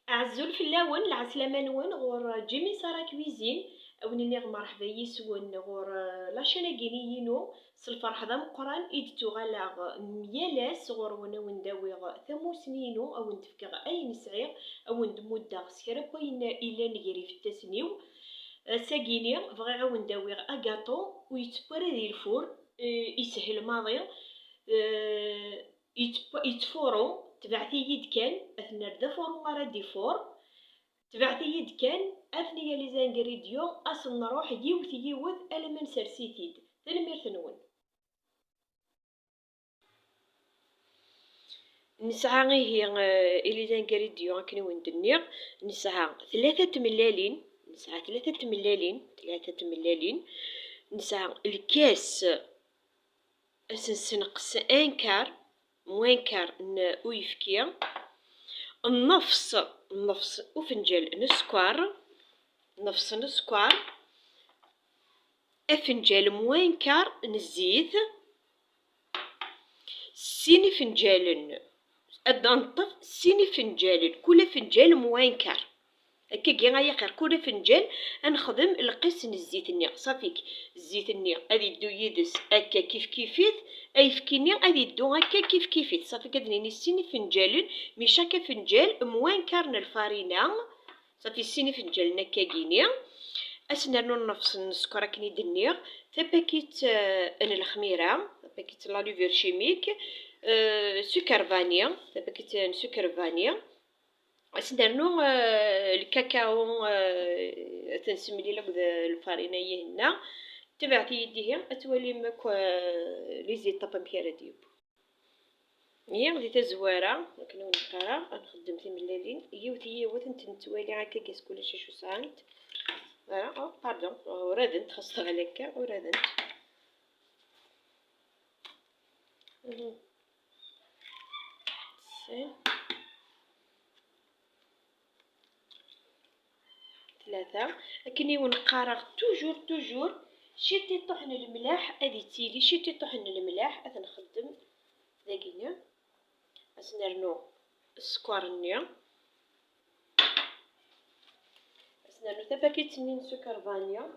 عزول فلاون العسلامة نون غور جيمي سارا كويزين أوني مرحبا يسون غور لاشيناكينيينو سالفرح ذا مقران إدتو غالاغ ميالاس غور وناون داويغ ثموسنينو أو ندفكغ أي نسعيغ أو ندموداغ سكرا كوين إلا نجري في التسنيو ساكيني بغي عاون داويغ أكاطو ويتبرا دي الفور يسهل ماضي يتفورو تبعثي يد كان أثناء دفور مرة ديفور تبعثي يد كان أثناء لي زانغريديون أصل نروح يوث ألا ما نسرسيتيد تنمير نون. نسعى هي إلي زانغريديون كني وندنيغ نسعى ثلاثة ملالين نسعى الكاس أسنسنقس أنكار موانكار ويفكيا النفس وفنجال نسكوار أفنجال موانكار نزيت سيني فنجال الدنطف سيني فنجال كل فنجال موانكار هكا كي غيقير كل فنجال نخدم القسن الزيت النيق صافيك الزيت النيق غادي يدو يدس هكا كيف كيفيت ايفكيني غادي يدو هكا كيف كيفيت صافي كدنيني سيني فنجال مي شاكا فنجال موان كارن الفارينة صافي سيني فنجال نكاكيني اسنرنو نفس السكر راكني دنيغ تباكيت ان الخميره باكيت لا لوفير شيميك سكر فانيا تباكيت سكر فانيا اسندرنو الكاكاو تنسملي لك الفارينه هنا تبعتي يديها اتولي ماك لي زيت طابا مكيره ديب هي غادي تزواره كنا نقرا نخدم في ملالين يوثي نتوالي هكا كاس كلشي شو ساعات فوالا باردون ورادنت خاصة عليك ورادنت ثلاثة لكني ونقارغ توجور شتي طحن الملاح ادي تيلي شتي طحن الملاح نخدم داكينيا اسنرنو السكر نيا اسنرنو تباكيت نين سكر فانيا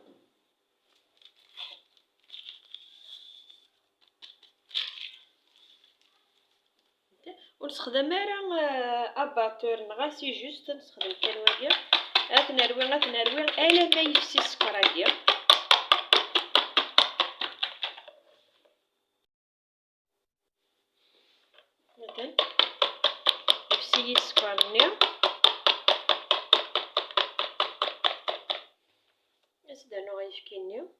ونستخدم راه اباتور نغاسي جوست نستخدم كروادير غتنروي الا ما يفسي السكر ديال مثلا يفسي السكر نيا اسدانو غيفكينيو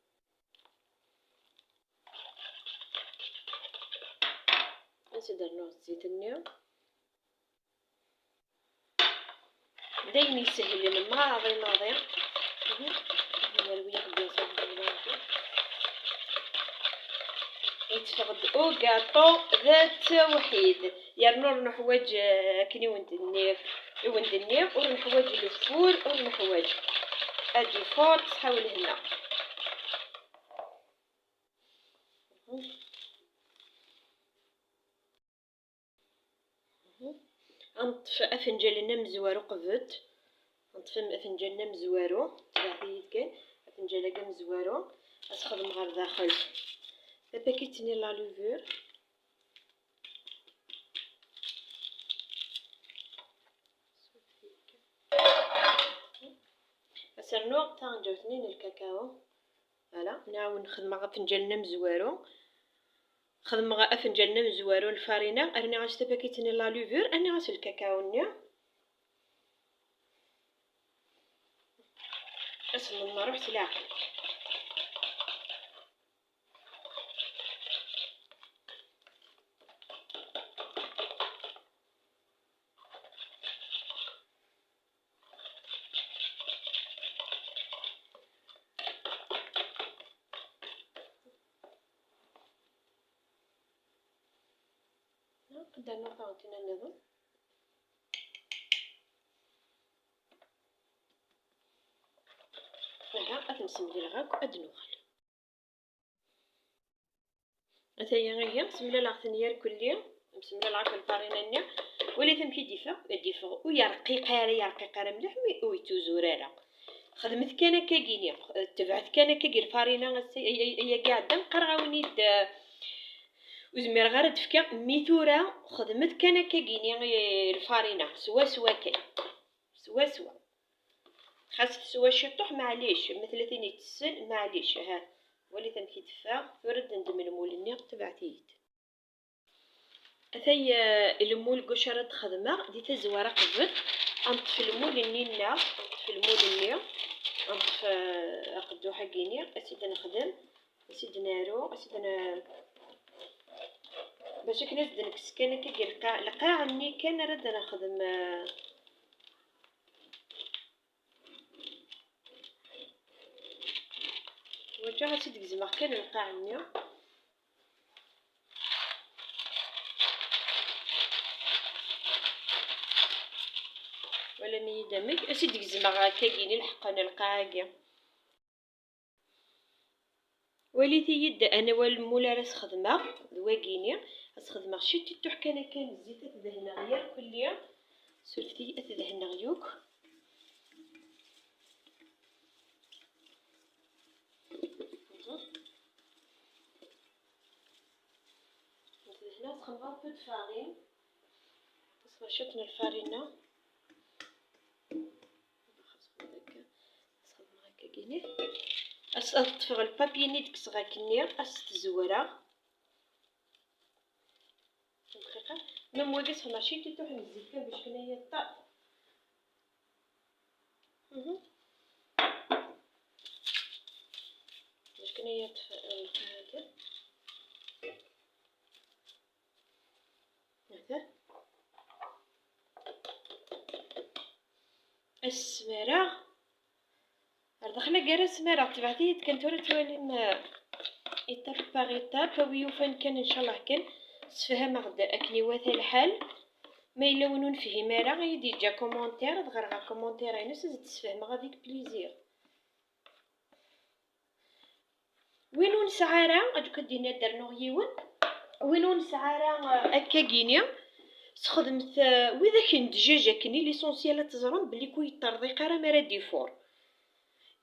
اسدانو الزيت النيا دايما يسهل الماضي نروي يتفقد او كاطو ذات وحيد يرنور نحواج كني وندنير ونحواج الفول ونحواج ادي فور تحاول هنا نطفئ افنجالنا مزوارو قفت نطفئ افنجالنا مزوارو تبعثي كان افنجالا مزوارو اسخدم غير داخل دابا كيتني لا لوفور سرنو تا نجاو اثنين الكاكاو فوالا نعاود نخدم غا فنجالنا مزوارو خدم غا افنجالنا مزوارو الفارينه راني غاش دابا كيتني لا لوفور راني غاش الكاكاو نيا اصلا ما رحت لاعب درنا طاوتنا النظام فها أتنسم ديال غاك أدنوخل أتايا غير سملا لاغتنيار كليا مسملا العاك الفارينة نيا ولا ثم كي ديفا ويرقيق مليح ويتوزورارا. خدمت كان كاكيني تبعت كان كاكي الفارينه هي قاعده نقرا وزمير غير تفكا ميثورا خدمت كان كاكيني الفارينه سوا كان سوا خاص سوا شطوح معليش مثل ثاني تسن معليش ها ولي ثم كي دفا ورد ندم المول تبعتيت أثي المول قشرة خدمة دي تزوارة قبل أنطف المول النينا أنطف المول النيا أنطف أقدو حقيني أسيد نخدم أسيد نارو أسيد باش كنا زد نكس كان كي القاع ني كان رد نخدم وجا أسيد كزمر كان القاع ني ولا مي دمك أسيد كزمر كاكيني الحقنا القاعة وليتي يد انا والمولا راس خدمه دواكيني راس خدمه شتي توح كان الزيت تدهنا غير كل يوم سولفتي تدهنا غيوك تدهنا تخمر بو فارين بس شطنا الفارينه خاص هكا تخدم هكا كيني أطفغ البابي نيت كسغا كنير تزورا دقيقة مام واقص ماشي تيتوح نزيد كان باش كنايا طاب باش كنايا هكا هكا السمارة دخلنا كاع السمارة تبعتي كانت ورا توالين ايتاب باغ ايتاب ويوفان كان ان شاء الله كان تفهم غدا اكني واثا الحال ما الا ونون فهم راه غيدي جا كومونتير دغرا كومونتير ناس تفهم غاديك بليزير وينو نسعى راه ادوك دينا درنو غيون وينو نسعى راه هكا كينيا تخدمت واذا كان دجاجه كني ليسونسيال تزرم بلي كوي طريقه راه ما ديفور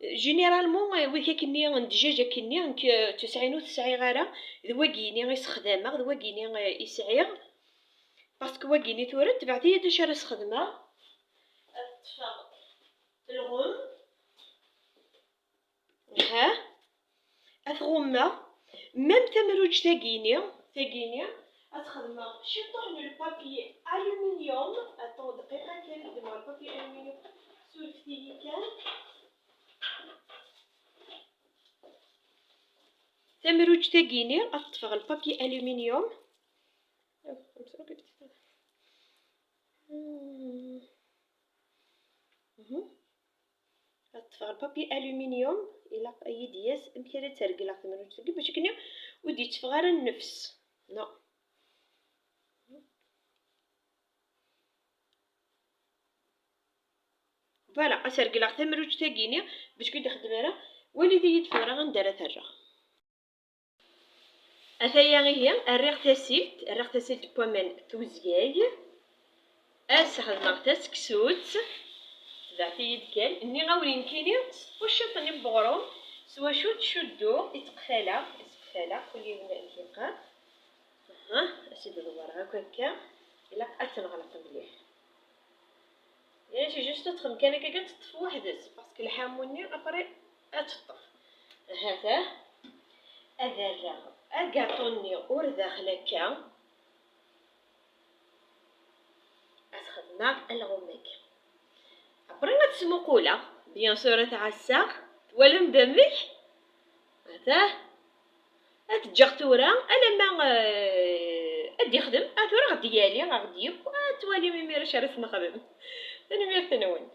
جينيرالمون ويكا كني الدجاجه كني تسعي غارة ذواكيني غيستخدمها ذواكيني يسعي باسكو واكيني تورد تبعتي داش راه خدمه تفاق الغم ها اثغمه ميم تمروج تاكيني اتخدمها شطوح من البابي الومنيوم اطون دقيقه كان دمر البابي الومنيوم سولفتي كان تمروج تاكيني اطفغ البابي الومنيوم اطفغ البابي الومنيوم الى يدياس امكانه ترقلا تمروج تاكي باش كنا ودي تفغار النفس لا فوالا اسرقلا تمروج تاكيني باش كي تخدم راه وليدي يتفغر غندير ترى أثايا هي الريغ تاسيلت بومان توزياي أسخدمغ تاسكسوت تبعتي يدكال إني غاولين كيني وشطني بغروم سوا شدو يتقفالا كل يوم الانتقال أسيد الغوار هكاكا إلا أتنغلق مليح يعني شي جوست تخم كان كاكا تطفي وحدس باسكو الحاموني أبري أتطف هذا أذرغ أكاطوني ور داخل هكا أسخدنا الغمك أبري غتسمو قولا بيان سور تعسى ولا مدمك هذا أتجاغ تورا ألا ما أدي خدم أتورا غدي يالي غدي وتوالي ميميرش عرف نخدم أنا مير تنون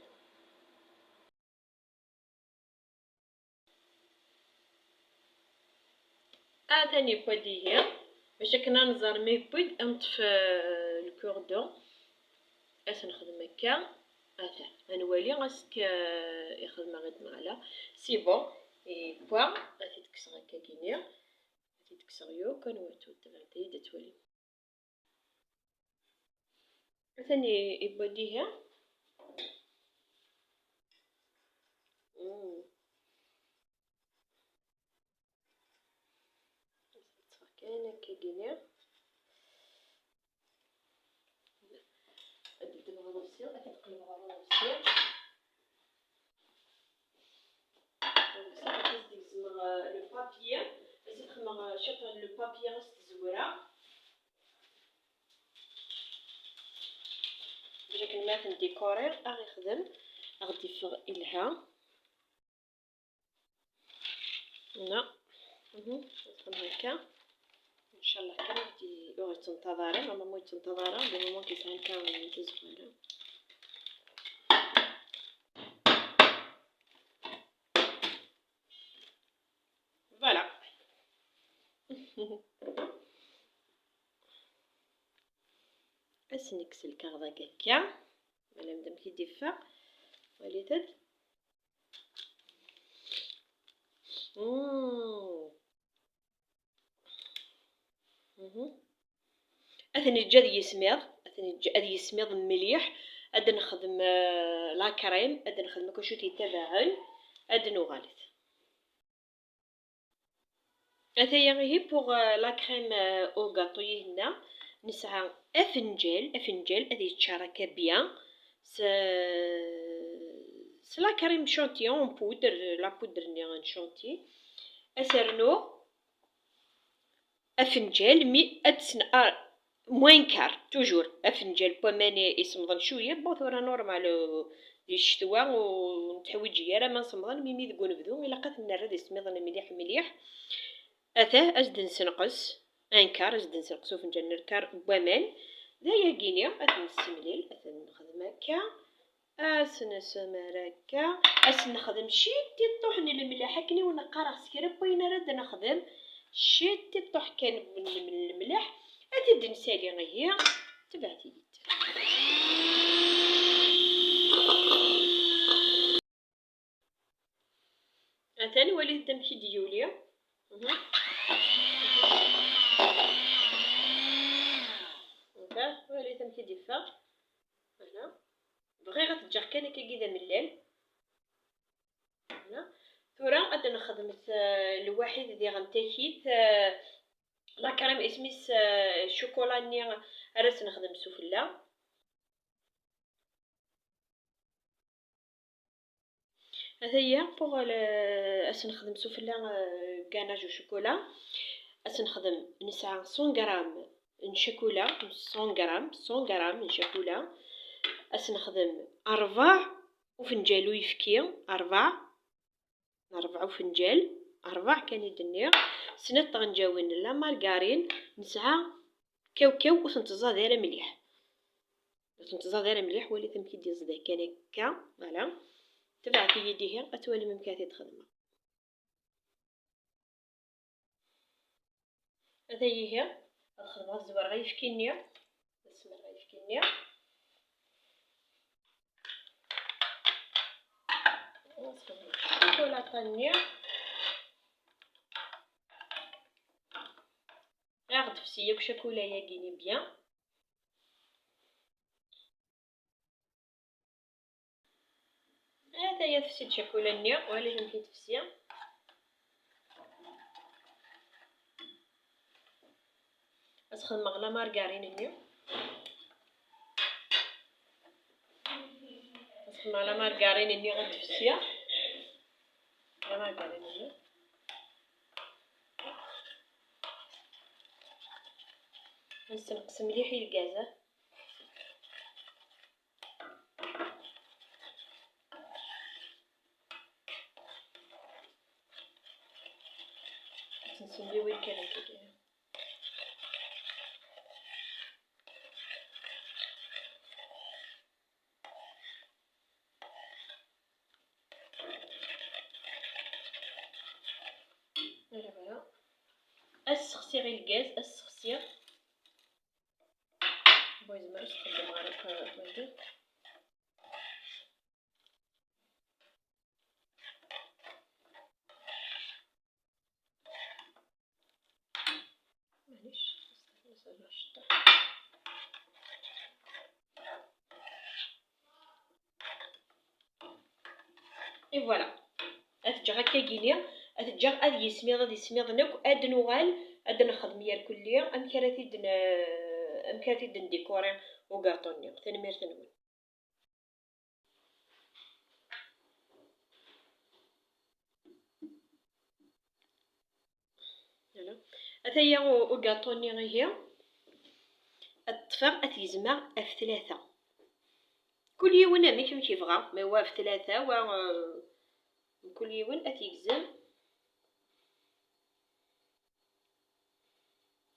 ثاني بودي هي باش كنا نزار مي بود نطفي الكوردون نخدم هكا نولي غاسك يخدم غير معلا سي بون اي بوا غادي تكسر هكا كينيا غادي تكسر يو كنواتو تبعتي تولي ثاني يبديها. كاينه كيدير تبدا بهذا السير تقلب هذا السير لو بابيي تخمر شوف لو بابيي راس تزوره باش كنمات نديكوري غادي نخدم غادي يفغ إلها هنا نخدم هكا ان شاء الله كان غادي تنتظري ماما موي تنتظرها دو مومون كيسعين كامل تزوره فوالا اسنكس الكاغدا هكا مالا مدام كيدفى وليتد اثني جا يسميض هذا يسميض مليح اد نخدم لا كريم اد نخدم كشوتي تباعن اد نغالط هذايا غير بوغ لا كريم او غاطوي هنا نسعى افنجال هذه يتشارك بيان لا كريم شونتيون بودر لا بودر ني غنشونتي اسرنو افنجال مي ادسن موين كار توجور افنجال بوماني يصمضن شويه بوثورا نورمال دي الشتوى ونتحويجي راه ما نصمضن ميمي ذكو نبدو الا قات نرد يصمضن مليح مليح اثاه ازد نسنقص ان كار ازد نسنقصو فنجان نركار بومان دايا كينيا نسمليل نخدم هكا اسنسمر هكا نخدم شيتي طوحني المليح هكني ونقرا سكريب وين راد نخدم شيتي طوح كان من الملح هادي نسالي غير تبعتي يد ثاني وليت تمشي ديوليا هكا وليت تمشي ديفا هنا بغي غتجي كان كيدا من الليل هنا ثورا غادي نخدم الوحيد اللي غنتاكيت لا كريم اسميس شوكولاني راس نخدم سفله هذايا بوغ نخدم سفله كاناج وشوكولا نخدم نسعى 100 غرام نشكولا 100 غرام نشكولا نخدم 4 وفنجال ويفكي 4 وفنجال 4 كان يدنيا سنت غنجاون لا مارغارين نسعى كاوكاو وتنتزا دايره مليح ولي ثم كيدير زدا كان هكا فوالا تبعتي يديه اتوالي ممكن تخدمها هذا هي الخدمه الزوار غيفكيني السمر غيفكيني شوكولاتاني غاد فسيه وشوكولايه كيني بيان هذا هي تفسيد شوكولاني ولكن كيتفسيه اسخن مغلا مارغرين هنا اسخن مغلا مارغرين هنا غتفسيه لا مارغرين هنا نستنقص مليح الكازه نسميو الكلام كده فوالا اسخسي غير الغاز اسخسي بغيت ما نستخدم غير واجد معليش اي فوالا اتجا هكا كينيا اتجا اد يسميض نك اد نوغال اد نخدم يا الكليه ام كراتي نديكوري وكاطوني تنميرت نقول اتايا وكاطوني هي الطفاق اتيزمع اف ثلاثة كل يوم ماشي ماشي يبغى ما هو في ثلاثة و كل يوم اتيكزم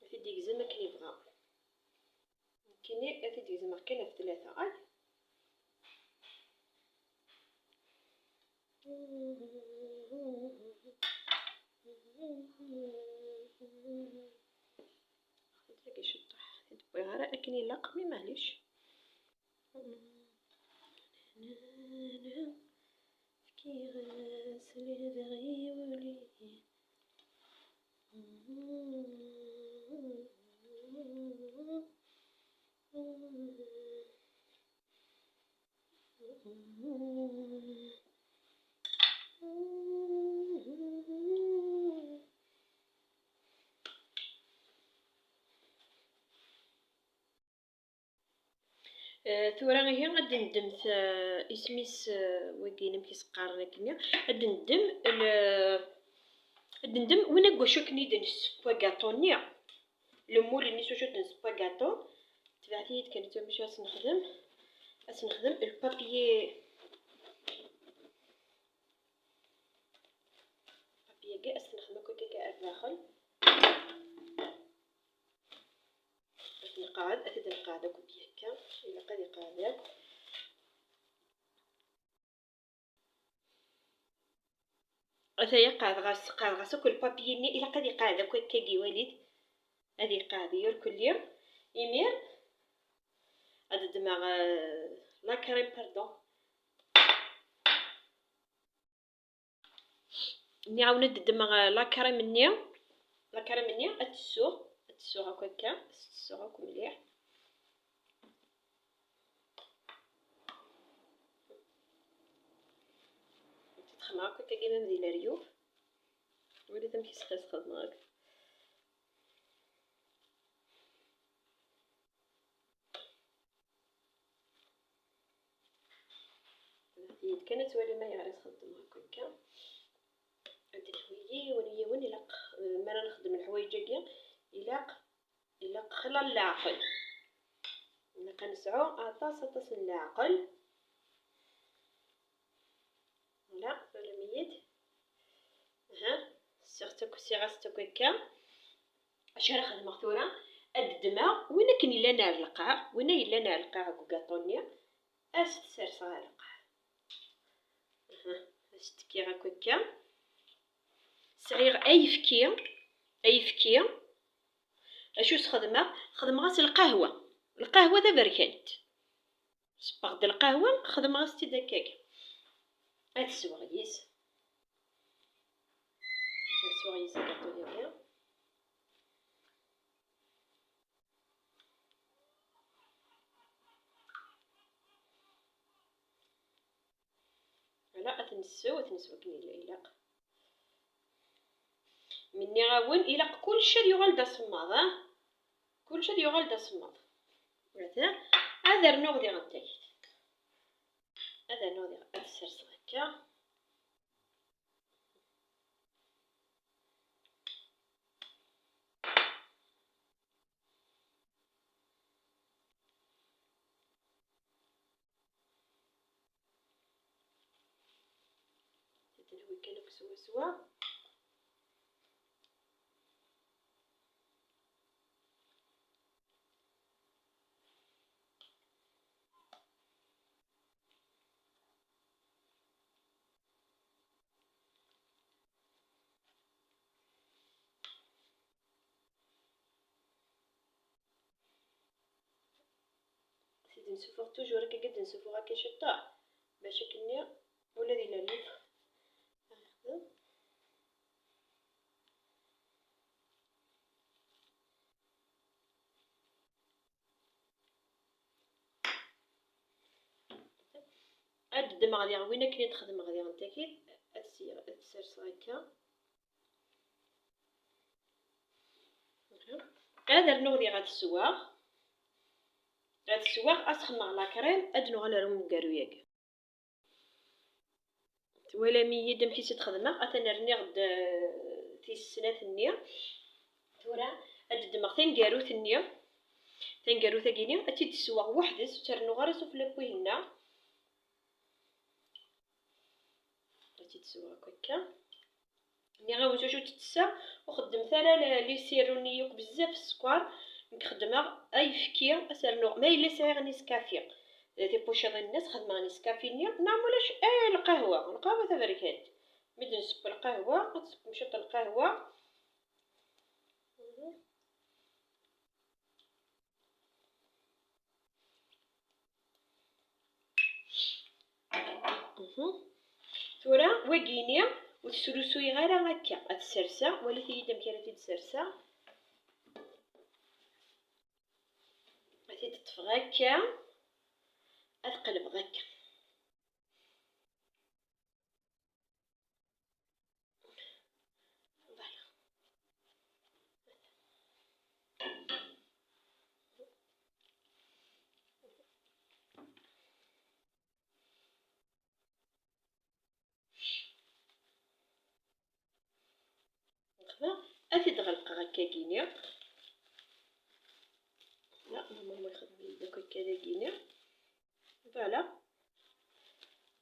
اتيكزم ما كان يبغى كيني اتيكزم كان في ثلاثة غير لكن الا قمي معليش كي غاسل بغي ولي ثورا هي غادي ندم اسميس وكاين كيسقار لكنيا غادي ندم وين كوشو كني دنس باكاطوني المول اللي سوشو دنس باكاطو تبعتي كانت باش نخدم البابيي كاع نخدم كاع الداخل نقعد نقعد كوبي هكا الا قادي قاعده اتايا قاعد غاس كل بابي ني الا قادي قاعده كي وليد هذه قاعده كل يوم يمير هاد الدماغ لا كريم باردون ني عاونت الدماغ لا كريم ني اتسوغ هكاكا تسوغ مليح تخمع هكاكا كيما مدينه ريوف وليت كيسخس خدمك كانت ولا ما يعرف خدم هكاكا عندي الحوايج ونيا وين يلق ما انا نخدم الحوايج كاع يلق خلال العقل انا كنسعو طاس العقل لا ولا ميت سيرتك سيغاستك هكا اش راه خدمه ثورا الدماغ وين كاين الا نار القاع وين الا نار القاع كوكاطونيا تسير صغار القاع تكي هكاكا صغير ايفكي اشو خدمه غاس القهوه دابا ركنت صبغت القهوه خدمه غاس دكاك هاد السواغيس كاطو ديالها لا تنسو كني العلاق مني غاون الى كلشي يغال دا صماض كلشي يغال دا صماض هذا رنوغ دي غداك هذا نوغ دي غداك السرس هكا تنوي كانك سوا سيدي نسوفو توجور هكا قد نسوفو هكا شطاح باش كني ولا ديال اللوف أدم غادي وين كني تخدم غادي نتاكل تسرس هكا. هذا نوضي غاد السواغ أسخن على كريم أدنو على روم كاروياك ولا مي دم كيسي تخدمه أتنرني غد تيسنات النية تورا أددمغ تنقاروث النية تنقاروث أكيني أتي تسواغ وحدس وترنو غرسو في لابويهنا أتي تسواغ هكا ني غاوز واش تتسا وخدم ثلا لي سيروني يوك بزاف السكر نخدمها ايفكي اسرنو ما الا سايغ نيسكافي تي بوشيط الناس خدمه نيسكافي نيا نعملوش القهوه تبركات مد نصب القهوه نصب مشط القهوه ثورا وكينيا وتسلسوي غير هكا اتسرسا ولا تيدا مكانتي تسرسا غادي تطفغ هكا اتقلب هكا أتي تغلق هكا كينيا لا ماما يخدم لي داك هكا كينيا فوالا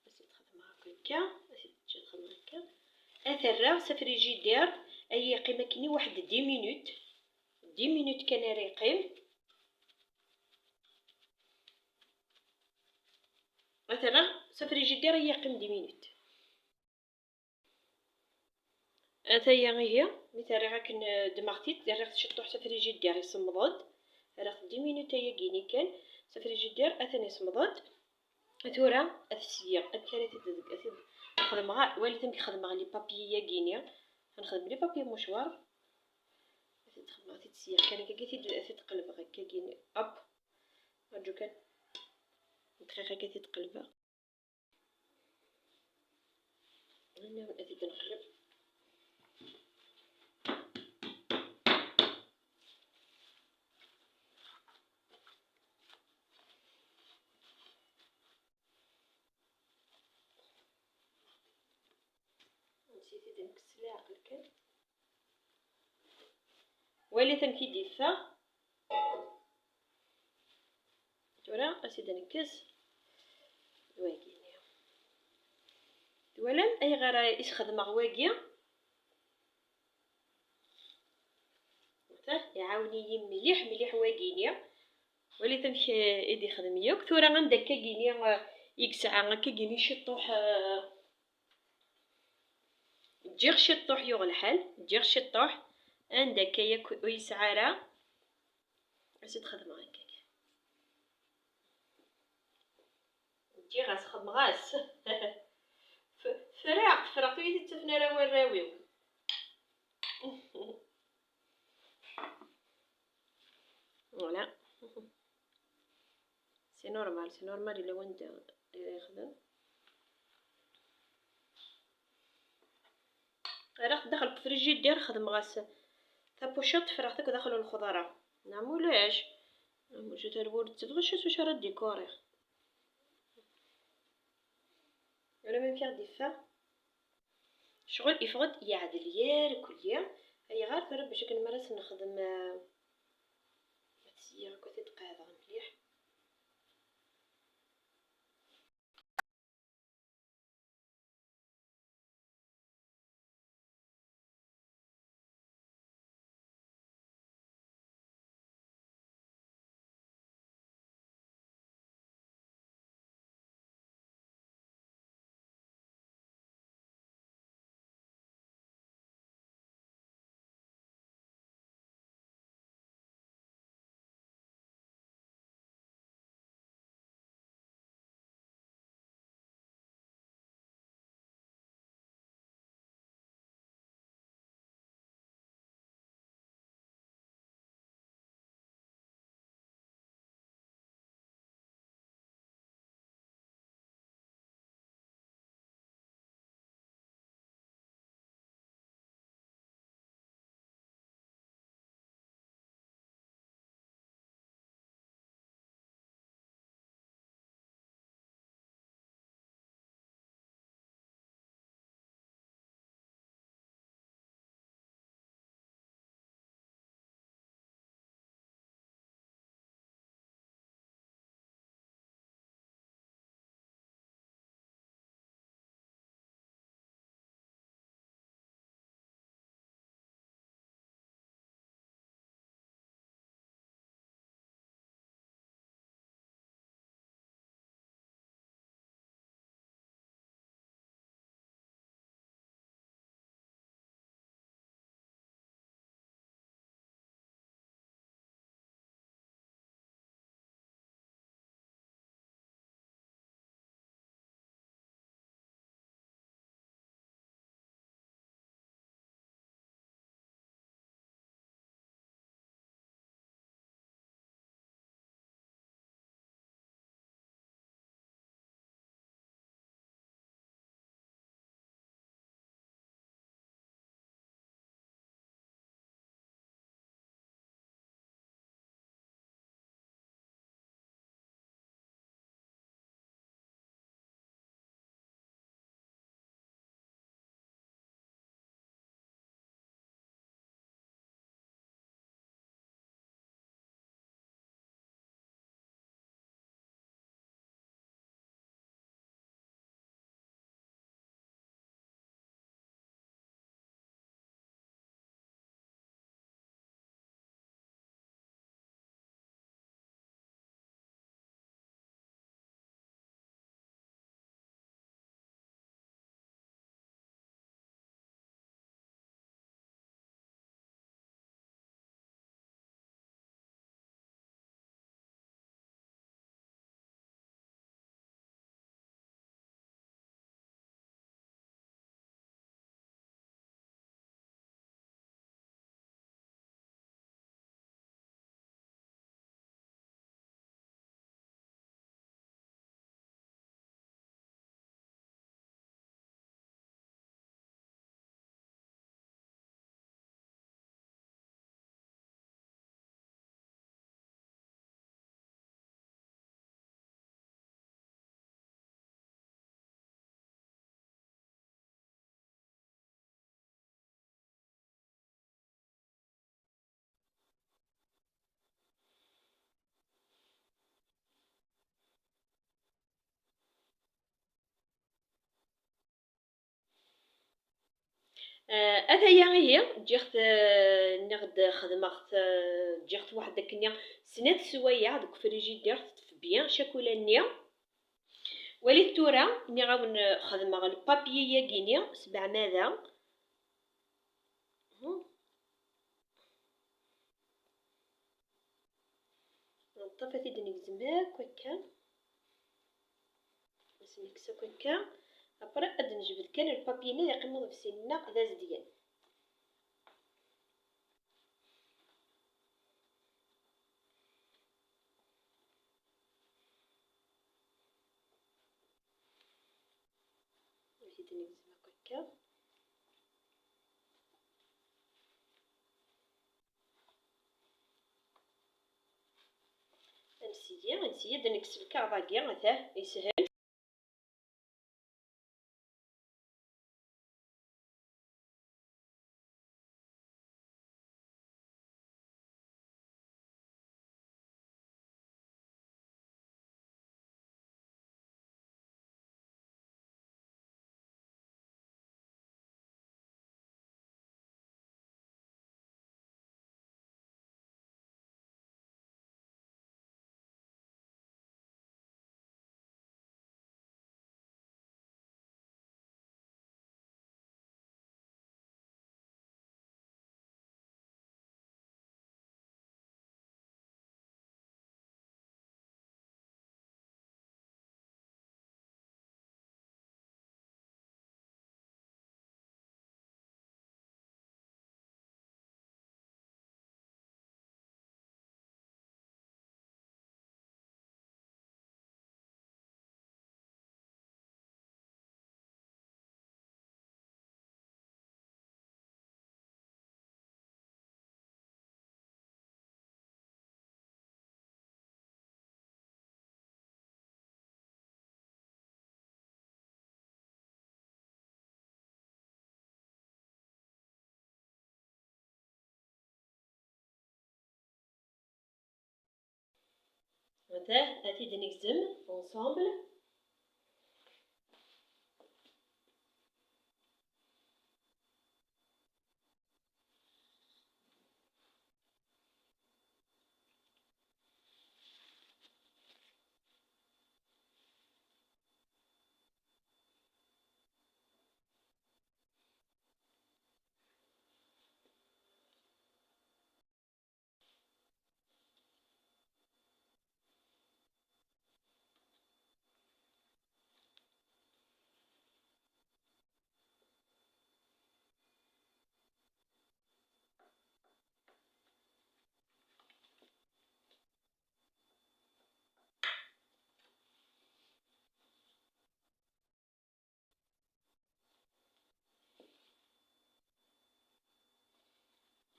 أسي تخدم هكا أسي تخدم هكا أثرا سفريجيدير أي قيمة كيني واحد 10 مينوت 10 مينوت كان يقيم مثلا سفريجيدير يقيم 10 مينوت أثايا هي مثال راك دماغتي راك تشطو حتى فريجيدير يصمضد راك 10 مينوت هي كيني كان سفريجيدير أثاني يصمضد ثورا أثسيا أكلاتي تدق نخدم غا والدتي نخدم غا لي بابيي كينيا نخدم لي بابيي مشوار تخدم غا تسيا كان كي تقلب هكا كيني اب رجو كان دقيقه كي تقلبها انا غادي نقلب نسيتي نكسلي عقلك ولي تمكي ديفا تورا اسيد نكس واكي ولا اي غير يخدم غواكيا يعاوني مليح مليح واكينيا ولي تمشي ايدي خدم يوك ثورا عندك كينيا يكسع كيني شطوح تجيغ شطوح يوغ الحال تجيغ شطوح عندك ياك ويسعارا اش تخدم هكاك تجي غاس خدم غاس فراق ويدي تفنا راه الراويو فوالا سي نورمال الا وانت يخدم راك دخل الفريجيدير خدم غاس تابوشط فراغتك داخل الخضره نعمولاش جات الورد تبغيش واش راه ديكوري ولا ما فيها ديفا شغل يفقد يعدل يار كل يوم هي غير فرب باش كنمارس نخدم هادشي كنت تقاعد مليح أثايا هي جيخت نغد خدمت جيخت واحد داك سنات سوايع دوك فريجيدير في بيان شاكولانيا. وليت تورا ني غاون خدمة البابيي ياكيني 700 طفاتي دنيك هاك هكا باش نكسو هكا ابرا اد نجبد كان البابيي يقيمو في سنة داز ديال هادي دنيك هكا نسيا دنيك الكعب كاع مثاه يسهل. مثاه هاتي دنيك اونصامبل.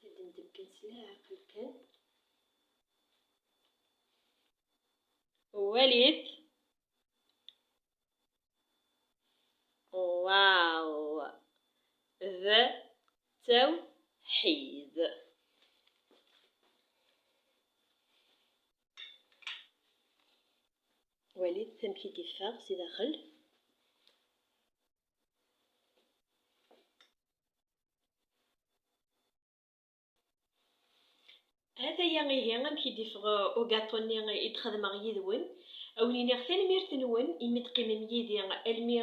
هادي ندير كنسلها عقل كان وليد. واو ذا توحيد. وليد ثم كي ديفاغ سي داخل هذايا غير غام كي ديفغ او غاطوني يتخدم يدون اونيني ثانميرت نون يمد قيمم يدي المي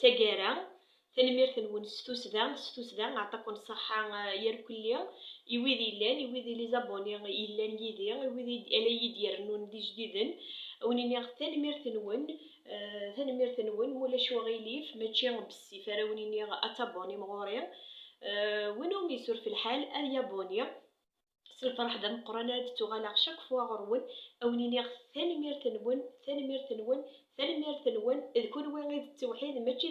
تاكارا ثانميرت نون ستوسدا عطاكم الصحة يا كليا يويدي لان يويدي لي زابوني يلان يدي يويدي على يدير نون دي جديدن اونيني ثانميرت نون ثانميرت نون مولا شواغيليف ماشي بزاف راه ونيني اتابوني مغوري وينو ميسور في الحال اليابونيا الفرح دا مقرانات تغالى شاك فوا غرون اونيني ثاني ميرت نون ثاني ميرت نون ثاني ميرت نون اذكر وين غير التوحيد ماشي